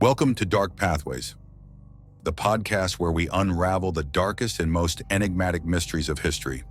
Welcome to Dark Pathways, the podcast where we unravel the darkest and most enigmatic mysteries of history.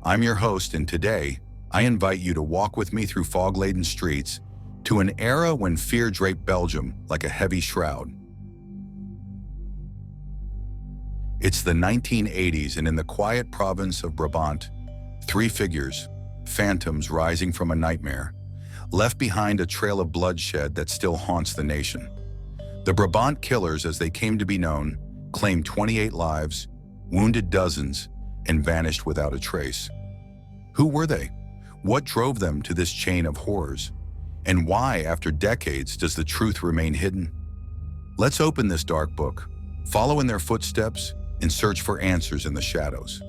I'm your host, and today, I invite you to walk with me through fog-laden streets to an era when fear draped Belgium like a heavy shroud. It's the 1980s, and in the quiet province of Brabant, three figures, phantoms rising from a nightmare, left behind a trail of bloodshed that still haunts the nation. The Brabant Killers, as they came to be known, claimed 28 lives, wounded dozens, and vanished without a trace. Who were they? What drove them to this chain of horrors? And why, after decades, does the truth remain hidden? Let's open this dark book, follow in their footsteps, and search for answers in the shadows.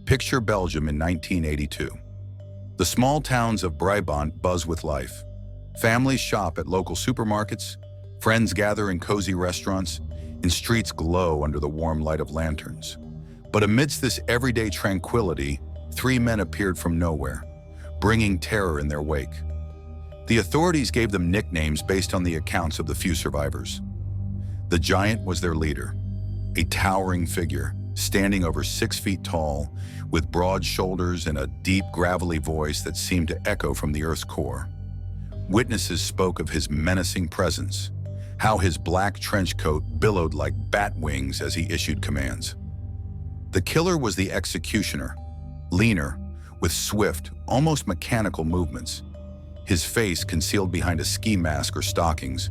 Picture Belgium in 1982. The small towns of Brabant buzz with life. Families shop at local supermarkets, friends gather in cozy restaurants, and streets glow under the warm light of lanterns. But amidst this everyday tranquility, three men appeared from nowhere, bringing terror in their wake. The authorities gave them nicknames based on the accounts of the few survivors. The Giant was their leader, a towering figure, standing over 6 feet tall, with broad shoulders and a deep, gravelly voice that seemed to echo from the Earth's core. Witnesses spoke of his menacing presence, how his black trench coat billowed like bat wings as he issued commands. The killer was the executioner, leaner, with swift, almost mechanical movements. His face, concealed behind a ski mask or stockings,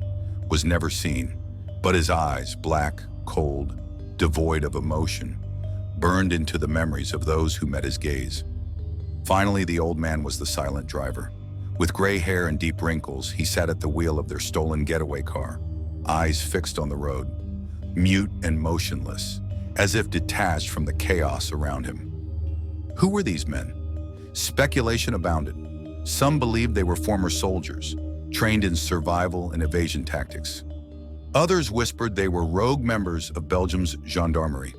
was never seen, but his eyes, black, cold, devoid of emotion, burned into the memories of those who met his gaze. Finally, the old man was the silent driver. With gray hair and deep wrinkles, he sat at the wheel of their stolen getaway car, eyes fixed on the road, mute and motionless, as if detached from the chaos around him. Who were these men? Speculation abounded. Some believed they were former soldiers, trained in survival and evasion tactics. Others whispered they were rogue members of Belgium's gendarmerie.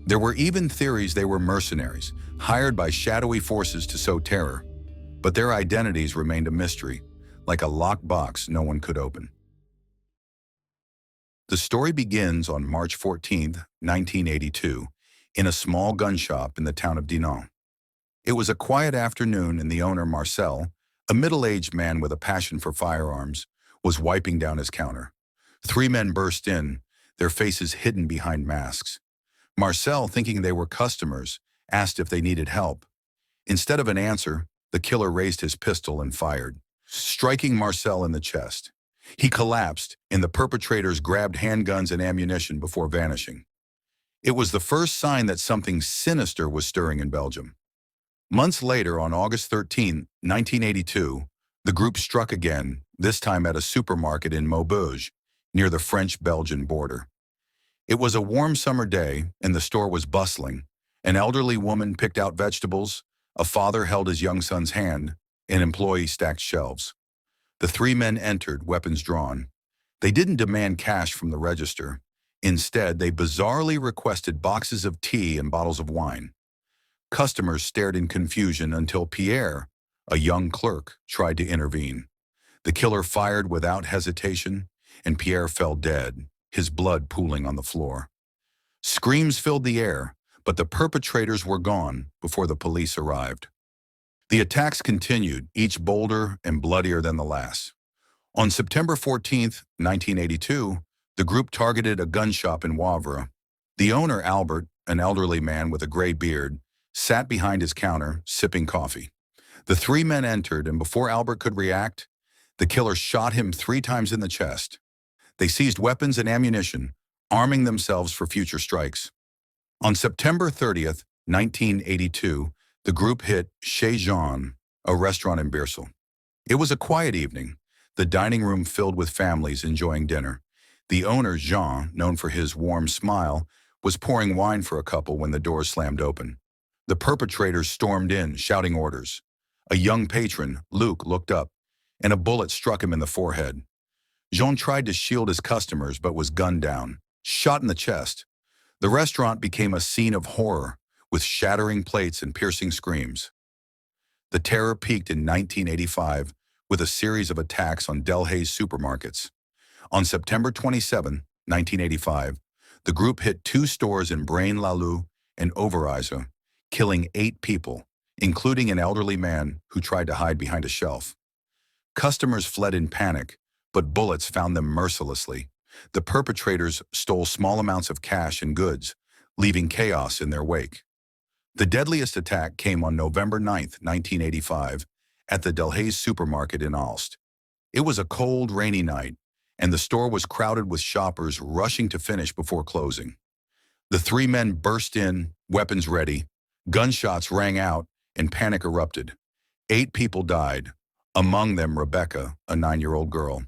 There were even theories they were mercenaries, hired by shadowy forces to sow terror. But their identities remained a mystery, like a locked box no one could open. The story begins on March 14, 1982, in a small gun shop in the town of Dinant. It was a quiet afternoon, and the owner, Marcel, a middle-aged man with a passion for firearms, was wiping down his counter. Three men burst in, their faces hidden behind masks. Marcel, thinking they were customers, asked if they needed help. Instead of an answer, the killer raised his pistol and fired, striking Marcel in the chest. He collapsed, and the perpetrators grabbed handguns and ammunition before vanishing. It was the first sign that something sinister was stirring in Belgium. Months later, on August 13, 1982, the group struck again, this time at a supermarket in Maubeuge, near the French-Belgian border. It was a warm summer day, and the store was bustling. An elderly woman picked out vegetables, a father held his young son's hand, an employee stacked shelves. The three men entered, weapons drawn. They didn't demand cash from the register. Instead, they bizarrely requested boxes of tea and bottles of wine. Customers stared in confusion until Pierre, a young clerk, tried to intervene. The killer fired without hesitation, and Pierre fell dead, his blood pooling on the floor. Screams filled the air, but the perpetrators were gone before the police arrived. The attacks continued, each bolder and bloodier than the last. On September 14, 1982, the group targeted a gun shop in Wavre. The owner, Albert, an elderly man with a gray beard, sat behind his counter, sipping coffee. The three men entered, and before Albert could react, the killer shot him 3 times in the chest. They seized weapons and ammunition, arming themselves for future strikes. On September 30th, 1982, the group hit Chez Jean, a restaurant in Beersel. It was a quiet evening, the dining room filled with families enjoying dinner. The owner, Jean, known for his warm smile, was pouring wine for a couple when the doors slammed open. The perpetrators stormed in, shouting orders. A young patron, Luc, looked up, and a bullet struck him in the forehead. Jean tried to shield his customers but was gunned down, shot in the chest. The restaurant became a scene of horror, with shattering plates and piercing screams. The terror peaked in 1985 with a series of attacks on Delhaize supermarkets. On September 27, 1985, the group hit 2 stores in Braine-l'Alleud and Overijse, killing 8 people, including an elderly man who tried to hide behind a shelf. Customers fled in panic, but bullets found them mercilessly. The perpetrators stole small amounts of cash and goods, leaving chaos in their wake. The deadliest attack came on November 9, 1985, at the Delhaize supermarket in Aalst. It was a cold, rainy night, and the store was crowded with shoppers rushing to finish before closing. The 3 men burst in, weapons ready. Gunshots rang out, and panic erupted. 8 people died, among them Rebecca, a 9-year-old girl.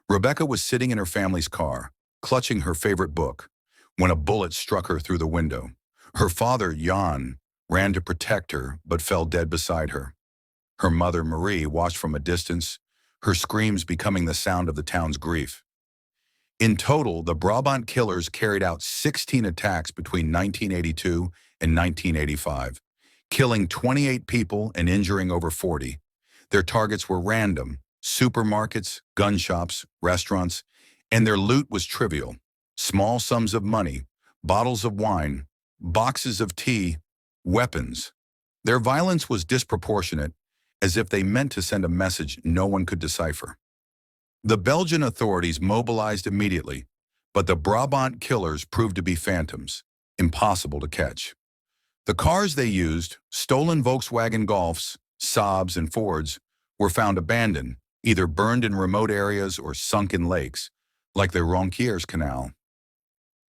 Rebecca was sitting in her family's car, clutching her favorite book, when a bullet struck her through the window. Her father, Jan, ran to protect her but fell dead beside her. Her mother, Marie, watched from a distance, her screams becoming the sound of the town's grief. In total, the Brabant Killers carried out 16 attacks between 1982 and 1985, killing 28 people and injuring over 40. Their targets were random: supermarkets, gun shops, restaurants, and their loot was trivial: small sums of money, bottles of wine, boxes of tea, weapons. Their violence was disproportionate, as if they meant to send a message no one could decipher. The Belgian authorities mobilized immediately, but the Brabant Killers proved to be phantoms, impossible to catch. The cars they used, stolen Volkswagen Golfs, Saabs, and Fords, were found abandoned, either burned in remote areas or sunk in lakes, like the Ronquiers Canal.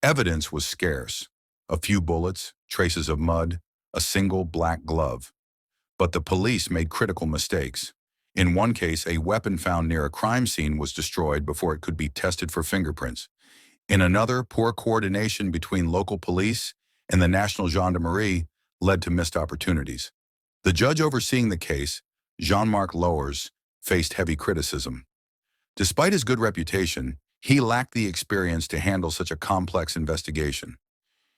Evidence was scarce: a few bullets, traces of mud, a single black glove. But the police made critical mistakes. In one case, a weapon found near a crime scene was destroyed before it could be tested for fingerprints. In another, poor coordination between local police and the National Gendarmerie led to missed opportunities. The judge overseeing the case, Jean-Marc Loers, faced heavy criticism. Despite his good reputation, he lacked the experience to handle such a complex investigation.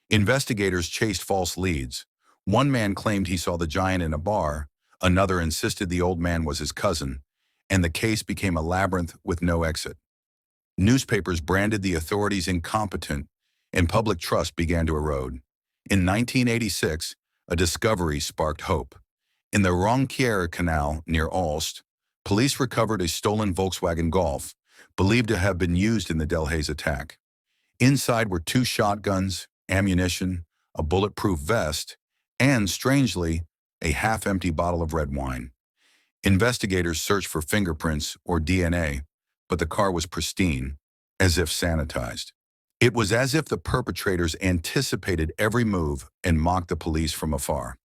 Investigators chased false leads. One man claimed he saw the giant in a bar, another insisted the old man was his cousin, and the case became a labyrinth with no exit. Newspapers branded the authorities incompetent, and public trust began to erode. In 1986, a discovery sparked hope. In the Ronquiers Canal near Aalst, police recovered a stolen Volkswagen Golf, believed to have been used in the Delhaize attack. Inside were 2 shotguns, ammunition, a bulletproof vest, and, strangely, a half-empty bottle of red wine. Investigators searched for fingerprints or DNA, but the car was pristine, as if sanitized. It was as if the perpetrators anticipated every move and mocked the police from afar.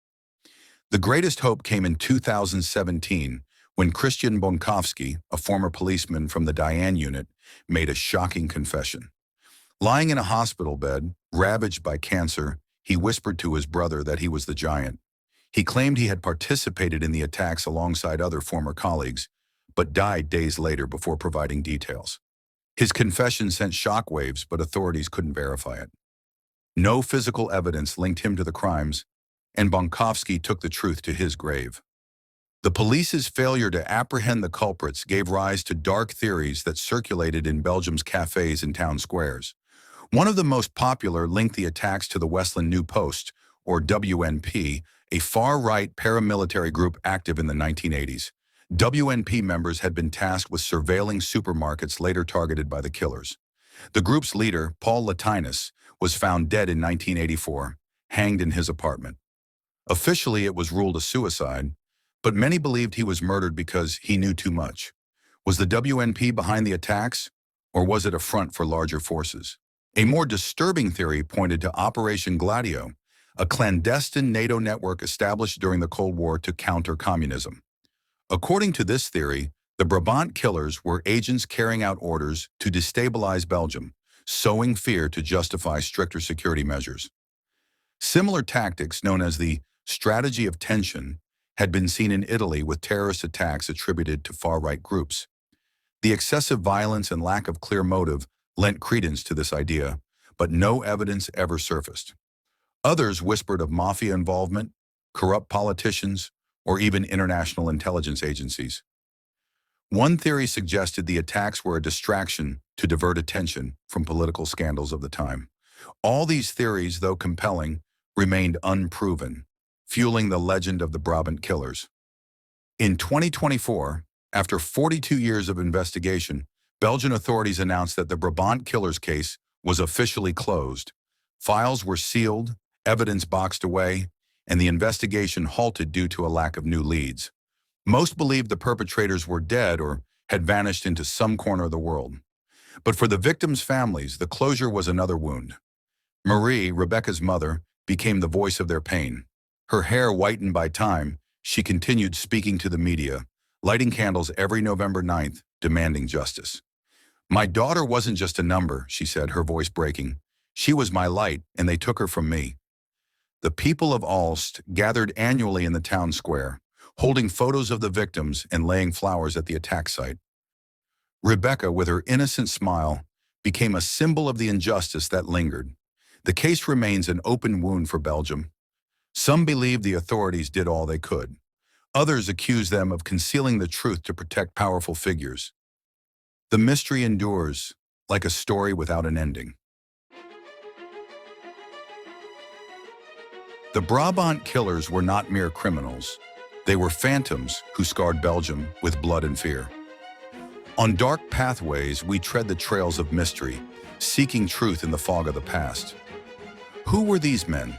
The greatest hope came in 2017, when Christian Bonkowski, a former policeman from the Diane unit, made a shocking confession. Lying in a hospital bed, ravaged by cancer, he whispered to his brother that he was the giant. He claimed he had participated in the attacks alongside other former colleagues, but died days later before providing details. His confession sent shockwaves, but authorities couldn't verify it. No physical evidence linked him to the crimes, and Bonkowski took the truth to his grave. The police's failure to apprehend the culprits gave rise to dark theories that circulated in Belgium's cafes and town squares. One of the most popular linked the attacks to the Westland New Post, or WNP, a far-right paramilitary group active in the 1980s. WNP members had been tasked with surveilling supermarkets later targeted by the killers. The group's leader, Paul Latinus, was found dead in 1984, hanged in his apartment. Officially, it was ruled a suicide, but many believed he was murdered because he knew too much. Was the WNP behind the attacks, or was it a front for larger forces? A more disturbing theory pointed to Operation Gladio, a clandestine NATO network established during the Cold War to counter communism. According to this theory, the Brabant Killers were agents carrying out orders to destabilize Belgium, sowing fear to justify stricter security measures. Similar tactics, known as the strategy of tension, had been seen in Italy with terrorist attacks attributed to far-right groups. The excessive violence and lack of clear motive lent credence to this idea, but no evidence ever surfaced. Others whispered of mafia involvement, corrupt politicians, or even international intelligence agencies. One theory suggested the attacks were a distraction to divert attention from political scandals of the time. All these theories, though compelling, remained unproven, fueling the legend of the Brabant Killers. In 2024, after 42 years of investigation, Belgian authorities announced that the Brabant Killers case was officially closed. Files were sealed, evidence boxed away, and the investigation halted due to a lack of new leads. Most believed the perpetrators were dead or had vanished into some corner of the world. But for the victims' families, the closure was another wound. Marie, Rebecca's mother, became the voice of their pain. Her hair whitened by time, she continued speaking to the media, lighting candles every November 9th, demanding justice. "My daughter wasn't just a number," she said, her voice breaking. "She was my light, and they took her from me." The people of Ulst gathered annually in the town square, holding photos of the victims and laying flowers at the attack site. Rebecca, with her innocent smile, became a symbol of the injustice that lingered. The case remains an open wound for Belgium. Some believe the authorities did all they could. Others accuse them of concealing the truth to protect powerful figures. The mystery endures, like a story without an ending. The Brabant Killers were not mere criminals. They were phantoms who scarred Belgium with blood and fear. On dark pathways, we tread the trails of mystery, seeking truth in the fog of the past. Who were these men?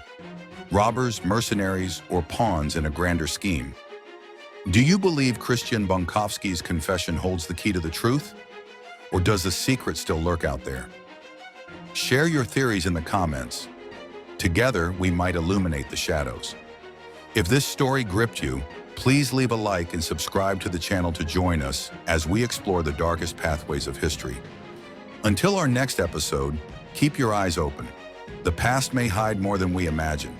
Robbers, mercenaries, or pawns in a grander scheme? Do you believe Christian Bunkovsky's confession holds the key to the truth? Or does the secret still lurk out there? Share your theories in the comments. Together, we might illuminate the shadows. If this story gripped you, please leave a like and subscribe to the channel to join us as we explore the darkest pathways of history. Until our next episode, keep your eyes open. The past may hide more than we imagine.